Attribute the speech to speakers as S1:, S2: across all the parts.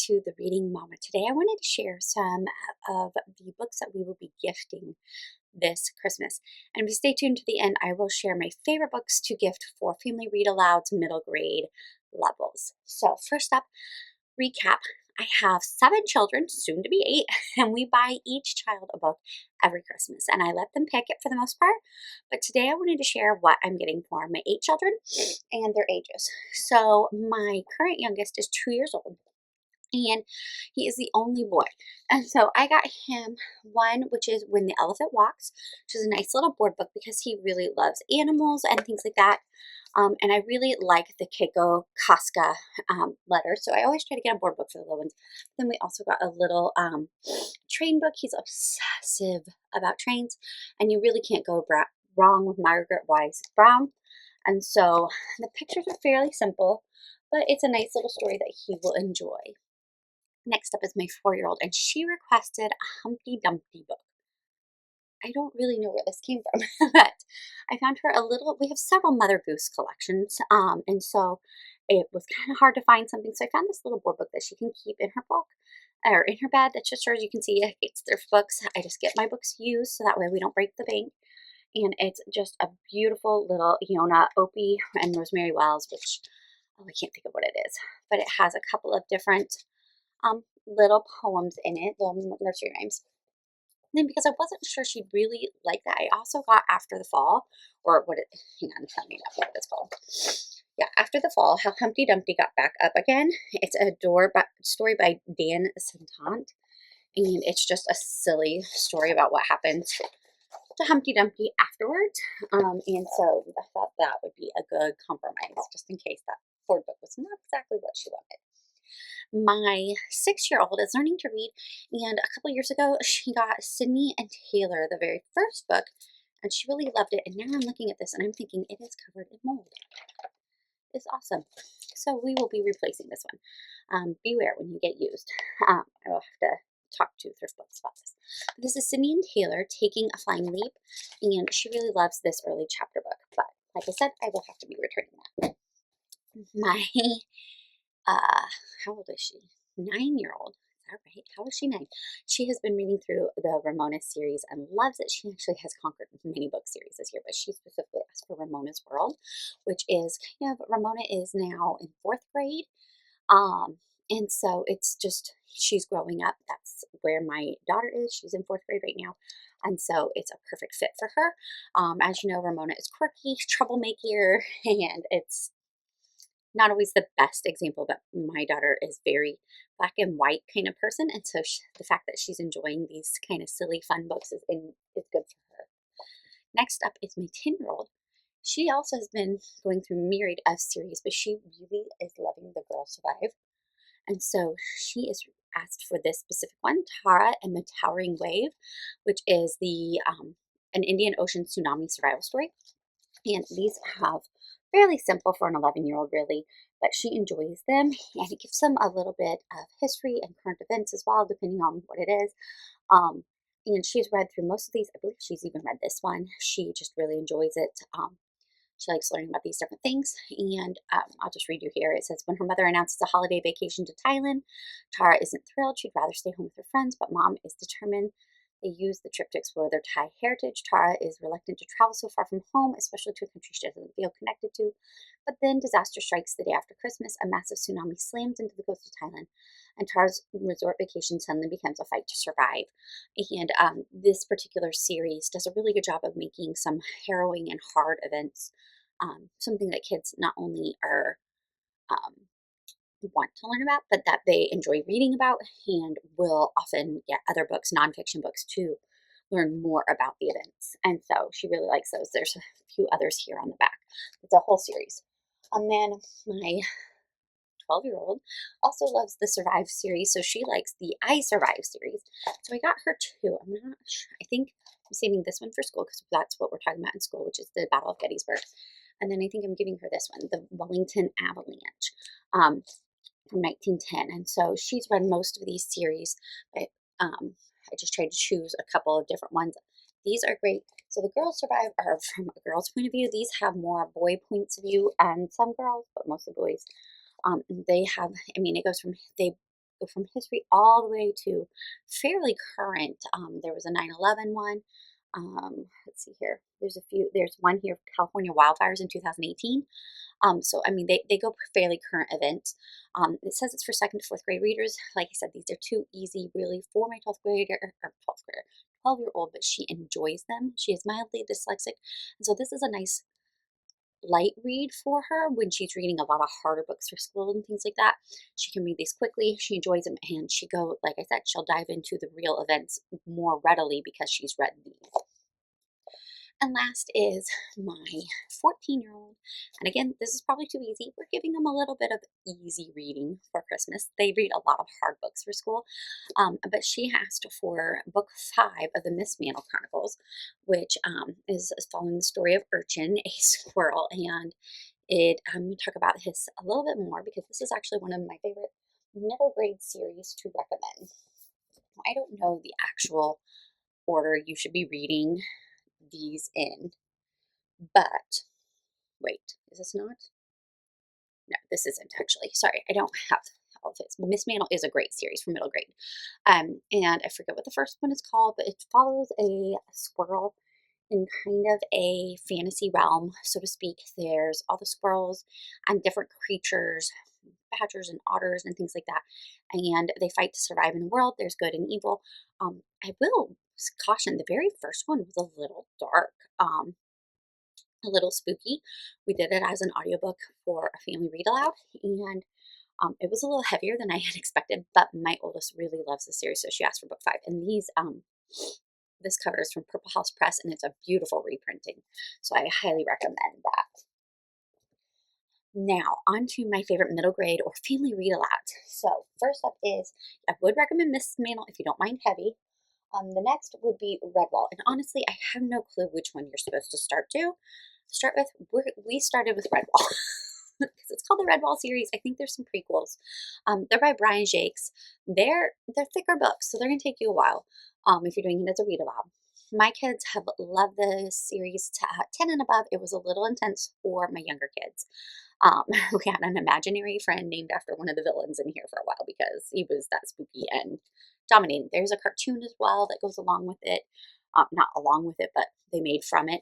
S1: to the Reading Mama. Today I wanted to share some of the books that we will be gifting this Christmas. And if you stay tuned to the end, I will share my favorite books to gift for family read alouds middle grade levels. So first up, recap. I have 7 children, soon to be 8, and we buy each child a book every Christmas. And I let them pick it for the most part. But today I wanted to share what I'm getting for my 8 children and their ages. So my current youngest is 2 years old and he is the only boy. And so I got him one, which is When the Elephant Walks, which is a nice little board book because he really loves animals and things like that. And I really like the Keiko Casca letter. So I always try to get a board book for the little ones. Then we also got a little train book. He's obsessive about trains, and you really can't go wrong with Margaret Wise Brown. And so the pictures are fairly simple, but it's a nice little story that he will enjoy. Next up is my 4-year-old, and she requested a Humpty Dumpty book. I don't really know where this came from, but I found her a little, we have several Mother Goose collections, and so it was kind of hard to find something, so I found this little board book that she can keep in her book, or in her bed. That's just hers. You can see it's thrift books. I just get my books used, so that way we don't break the bank, and it's just a beautiful little Iona Opie and Rosemary Wells, which, oh, I can't think of what it is, but it has a couple of different little poems in it, little nursery rhymes. And then because I wasn't sure she'd really like that, I also got After the Fall, or what it, hang on, tell me that what it's called. Yeah, After the Fall, How Humpty Dumpty Got Back Up Again. It's a story by Dan Santant, and it's just a silly story about what happens to Humpty Dumpty afterwards. And so I thought that would be a good compromise, just in case that board book was not exactly what she wanted. My 6-year-old is learning to read, and a couple years ago she got Sydney and Taylor, the very first book, and she really loved it. And now I'm looking at this and I'm thinking it is covered in mold. It's awesome. So we will be replacing this one. Beware when you get used. I will have to talk to thrift books about this. This is Sydney and Taylor Taking a Flying Leap, and she really loves this early chapter book. But like I said, I will have to be returning that. My how old is she? 9-year-old. Is that right? How is she 9? She has been reading through the Ramona series and loves it. She actually has conquered many book series this year, but she specifically asked for Ramona's World, which is kind of, Ramona is now in 4th grade. And so it's just, she's growing up. That's where my daughter is. She's in 4th grade right now. And so it's a perfect fit for her. As you know, Ramona is quirky, troublemaker, and it's not always the best example, but my daughter is very black and white kind of person. And so the fact that she's enjoying these kind of silly, fun books is good for her. Next up is my 10-year-old. She also has been going through a myriad of series, but she really is loving The Girls Survive. And so she is asked for this specific one, Tara and the Towering Wave, which is an Indian Ocean tsunami survival story. And these have fairly simple for an 11-year-old, really, but she enjoys them, and it gives them a little bit of history and current events as well, depending on what it is. And she's read through most of these. I believe she's even read this one. She just really enjoys it. She likes learning about these different things. And I'll just read you here. It says, when her mother announces a holiday vacation to Thailand, Tara isn't thrilled. She'd rather stay home with her friends, but mom is determined. They use the trip to explore their Thai heritage. Tara is reluctant to travel so far from home, especially to a country she doesn't feel connected to. But then disaster strikes the day after Christmas. A massive tsunami slams into the coast of Thailand, and Tara's resort vacation suddenly becomes a fight to survive. And this particular series does a really good job of making some harrowing and hard events something that kids not only are want to learn about, but that they enjoy reading about, and will often get other books, nonfiction books, to learn more about the events. And so she really likes those. There's a few others here on the back. It's a whole series. And then my 12-year-old also loves the Survive series, so she likes the I Survive series. So I got her 2. I'm not sure. I think I'm saving this one for school because that's what we're talking about in school, which is the Battle of Gettysburg. And then I think I'm giving her this one, the Wellington Avalanche. From 1910, and so she's read most of these series, but I just tried to choose a couple of different ones. These are great. So the Girls Survive are from a girl's point of view. These have more boy points of view, and some girls, but mostly boys. They have, I mean, it goes from, they go from history all the way to fairly current. There was a 9/11 one. Let's see here. There's a few. There's one here, California wildfires in 2018. So I mean, they go for fairly current events. It says it's for second to fourth grade readers. Like I said, these are too easy, really, for my 12th grader or 12th grader, 12-year-old, but she enjoys them. She is mildly dyslexic, and so this is a nice light read for her when she's reading a lot of harder books for school and things like that. She can read these quickly. She enjoys them, and like I said, she'll dive into the real events more readily because she's read these. And last is my 14-year-old. And again, this is probably too easy. We're giving them a little bit of easy reading for Christmas. They read a lot of hard books for school. But she asked for book 5 of the Miss Mantle Chronicles, which is following the story of Urchin, a squirrel. And I'm going to talk about his a little bit more because this is actually one of my favorite middle grade series to recommend. I don't know the actual order you should be reading these in, but wait, is this not? No, this isn't actually. Sorry, I don't have all of it. Miss Mantle is a great series for middle grade. And I forget what the first one is called, but it follows a squirrel in kind of a fantasy realm, so to speak. There's all the squirrels and different creatures, badgers and otters and things like that. And they fight to survive in the world. There's good and evil. I will caution, the very first one was a little dark. A little spooky. We did it as an audiobook for a family read aloud, and it was a little heavier than I had expected, but my oldest really loves the series, so she asked for book 5. And this cover is from Purple House Press, and it's a beautiful reprinting, so I highly recommend that. Now, on to my favorite middle grade or family read aloud. So, first up is, I would recommend Miss Mantle if you don't mind heavy. The next would be Redwall, and honestly, I have no clue which one you're supposed to start with. We started with Redwall because it's called the Redwall series. I think there's some prequels. They're by Brian Jacques. They're thicker books, so they're gonna take you a while. If you're doing it as a read aloud. My kids have loved the series to 10 and above. It was a little intense for my younger kids. We had an imaginary friend named after one of the villains in here for a while because he was that spooky and dominating. There's a cartoon as well that goes along with it. Not along with it, but they made from it.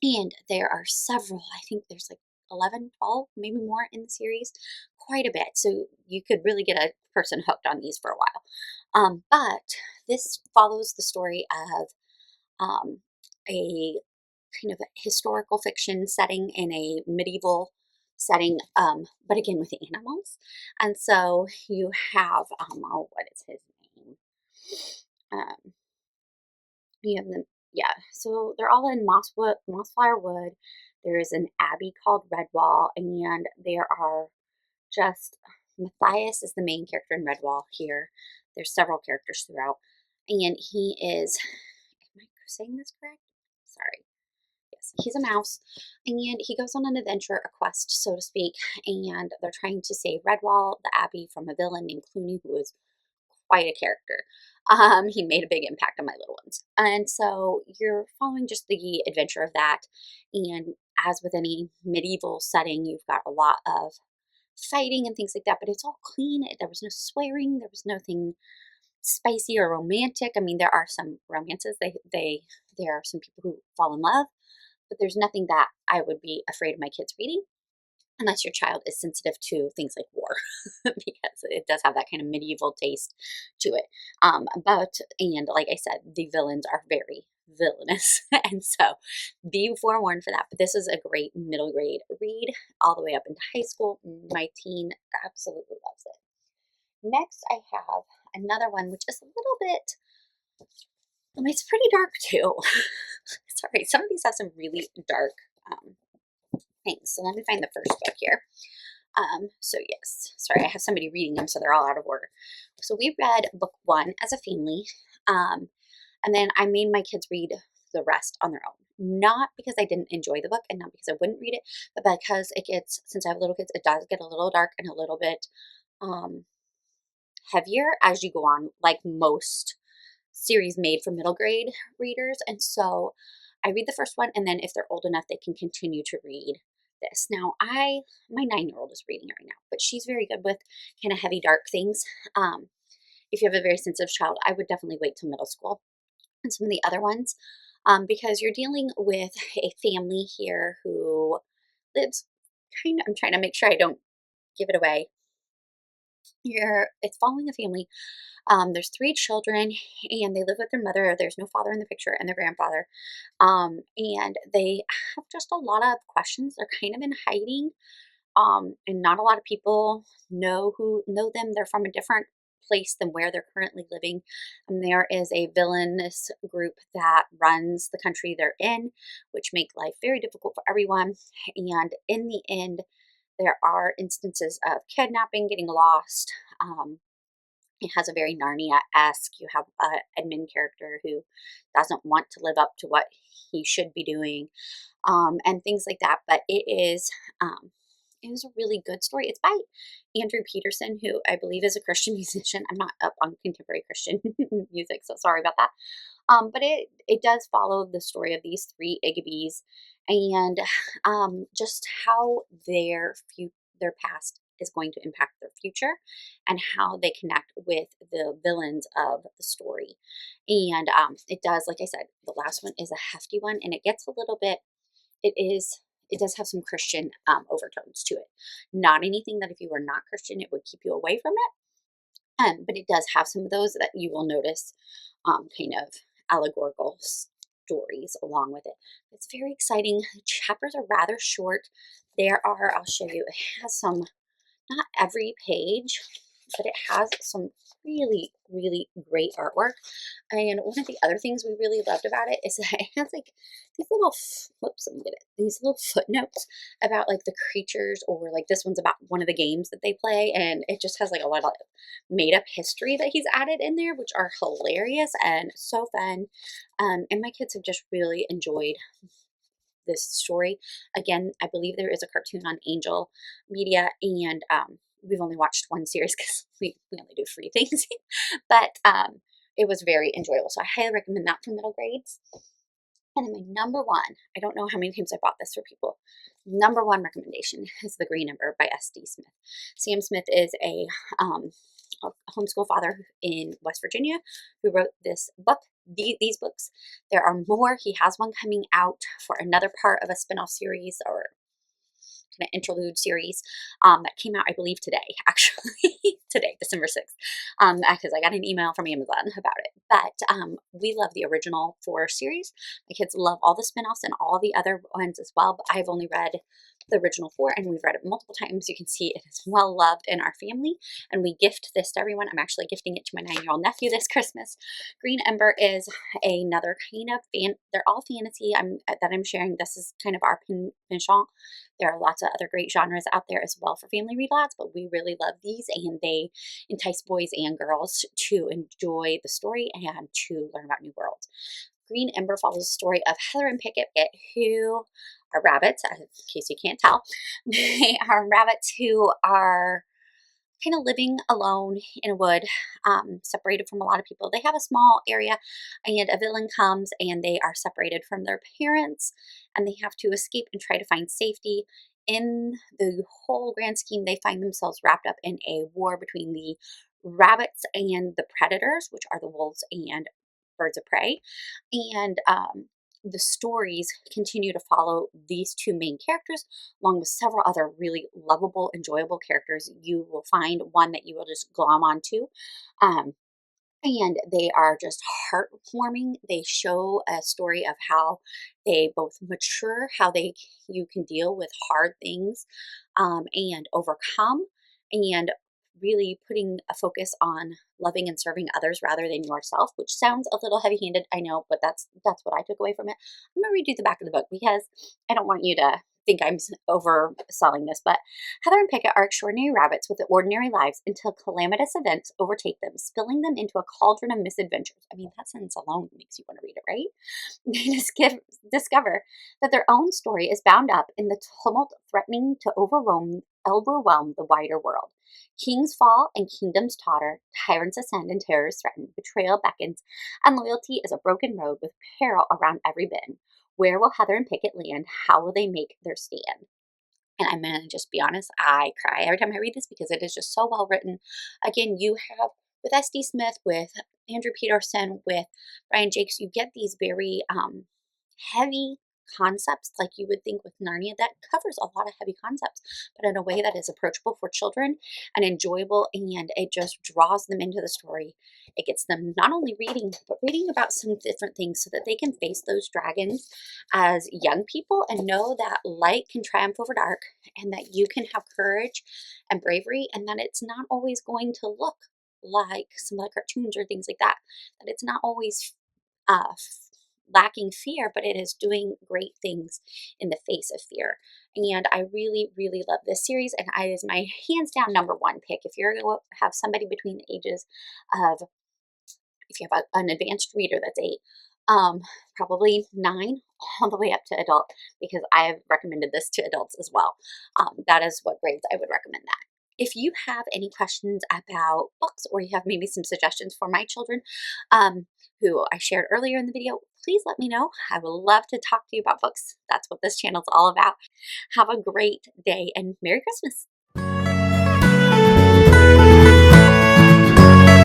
S1: And there are several, I think there's like 11, 12, maybe more in the series, quite a bit. So you could really get a person hooked on these for a while. But this follows the story of a kind of a historical fiction setting in a medieval setting, but again with the animals. And so you have, what is his name? Um, you have them, yeah. So they're all in Mossflower Wood. There is an abbey called Redwall, and there are just Matthias is the main character in Redwall here. There's several characters throughout, and he is. Am I saying this correct? Sorry. Yes, he's a mouse, and he goes on an adventure, a quest, so to speak, and they're trying to save Redwall, the abbey, from a villain named Clooney, who is quite a character. He made a big impact on my little ones. And so you're following just the adventure of that. And as with any medieval setting, you've got a lot of fighting and things like that, but it's all clean. There was no swearing. There was nothing spicy or romantic. I mean, there are some romances. There are some people who fall in love, but there's nothing that I would be afraid of my kids reading unless your child is sensitive to things like war, because it does have that kind of medieval taste to it. And like I said, the villains are very villainous, and so be forewarned for that. But this is a great middle grade read all the way up into high school. My teen absolutely loves it. Next, I have another one, which is a little bit, it's pretty dark too. Sorry, some of these have some really dark things. So let me find the first book here. So yes, sorry, I have somebody reading them, so they're all out of order. So we read book 1 as a family, and then I made my kids read the rest on their own. Not because I didn't enjoy the book and not because I wouldn't read it, but because it gets, since I have little kids, it does get a little dark and a little bit heavier as you go on, like most series made for middle grade readers. And so I read the first one, and then if they're old enough, they can continue to read this. Now, my 9-year-old is reading it right now, but she's very good with kind of heavy, dark things. If you have a very sensitive child, I would definitely wait till middle school. And some of the other ones, because you're dealing with a family here who lives I'm trying to make sure I don't give it away. It's following a family. There's 3 children, and they live with their mother. There's no father in the picture, and their grandfather. And they have just a lot of questions. They're kind of in hiding, and not a lot of people know them. They're from a different place than where they're currently living. And there is a villainous group that runs the country they're in, which make life very difficult for everyone. And in the end, there are instances of kidnapping, getting lost. It has a very Narnia-esque. You have a Edmund character who doesn't want to live up to what he should be doing, and things like that. But it was a really good story. It's by Andrew Peterson, who I believe is a Christian musician. I'm not up on contemporary Christian music, so sorry about that. But it does follow the story of these 3 Igabys, and just how their past is going to impact their future, and how they connect with the villains of the story. And it does, like I said, the last one is a hefty one, and it gets a little bit. It does have some Christian overtones to it. Not anything that if you were not Christian, it would keep you away from it. But it does have some of those that you will notice kind of allegorical stories along with it. It's very exciting. The chapters are rather short. I'll show you, it has some, not every page, but it has some really, really great artwork. And one of the other things we really loved about it is that it has like these little, whoops, let me get it, these little footnotes about like the creatures, or like this one's about one of the games that they play. And it just has like a lot of made up history that he's added in there, which are hilarious and so fun. And my kids have just really enjoyed this story. Again, I believe there is a cartoon on Angel Media, and we've only watched one series because we only do free things. But it was very enjoyable. So I highly recommend that for middle grades. And then my number one, I don't know how many times I bought this for people. Number one recommendation is The Green Ember by S.D. Smith. Sam Smith is a homeschool father in West Virginia who wrote this book, these books. There are more. He has one coming out for another part of a spinoff series, or kind of interlude series, that came out, I believe, today, actually. Today, December 6th, because I got an email from Amazon about it. But we love the original 4 series. My kids love all the spinoffs and all the other ones as well, but I've only read the original 4, and we've read it multiple times. You can see it is well loved in our family, and we gift this to everyone. I'm actually gifting it to my 9-year-old nephew this Christmas. Green Ember is another kind of they're all fantasy that I'm sharing. This is kind of our penchant. There are lots of other great genres out there as well for family read-alouds, but we really love these, and they entice boys and girls to enjoy the story and to learn about new worlds. Green Ember follows the story of Heather and Pickett, who are rabbits, in case you can't tell. They are rabbits who are kind of living alone in a wood, separated from a lot of people. They have a small area, and a villain comes, and they are separated from their parents, and they have to escape and try to find safety. In the whole grand scheme, they find themselves wrapped up in a war between the rabbits and the predators, which are the wolves and birds of prey. And the stories continue to follow these 2 main characters, along with several other really lovable, enjoyable characters. You will find one that you will just glom onto. And they are just heartwarming. They show a story of how they both mature, how you can deal with hard things, and overcome, and really putting a focus on loving and serving others rather than yourself, which sounds a little heavy-handed, I know, but that's what I took away from it. I'm going to read you the back of the book because I don't want you to think I'm overselling this, but Heather and Pickett are extraordinary rabbits with ordinary lives until calamitous events overtake them, spilling them into a cauldron of misadventures. I mean, that sentence alone makes you want to read it, right? They discover that their own story is bound up in the tumult threatening to overwhelm the wider world. Kings fall and kingdoms totter, tyrants ascend and terrors threaten, betrayal beckons, and loyalty is a broken road with peril around every bend. Where will Heather and Pickett land? How will they make their stand? And I'm gonna just be honest, I cry every time I read this because it is just so well written. Again, you have with S.D. Smith, with Andrew Peterson, with Brian Jakes, you get these very heavy concepts like you would think with Narnia that covers a lot of heavy concepts, but in a way that is approachable for children and enjoyable, and it just draws them into the story. It gets them not only reading, but reading about some different things so that they can face those dragons as young people and know that light can triumph over dark and that you can have courage and bravery, and that it's not always going to look like some of the cartoons or things like that. That it's not always lacking fear, but it is doing great things in the face of fear. And I really, really love this series, and I is my hands down number one pick. If you're going to have somebody between the ages of, if you have an advanced reader that's 8, probably 9, all the way up to adult, because I have recommended this to adults as well. That is what grades I would recommend that. If you have any questions about books, or you have maybe some suggestions for my children, who I shared earlier in the video, please let me know. I would love to talk to you about books. That's what this channel is all about. Have a great day and Merry Christmas.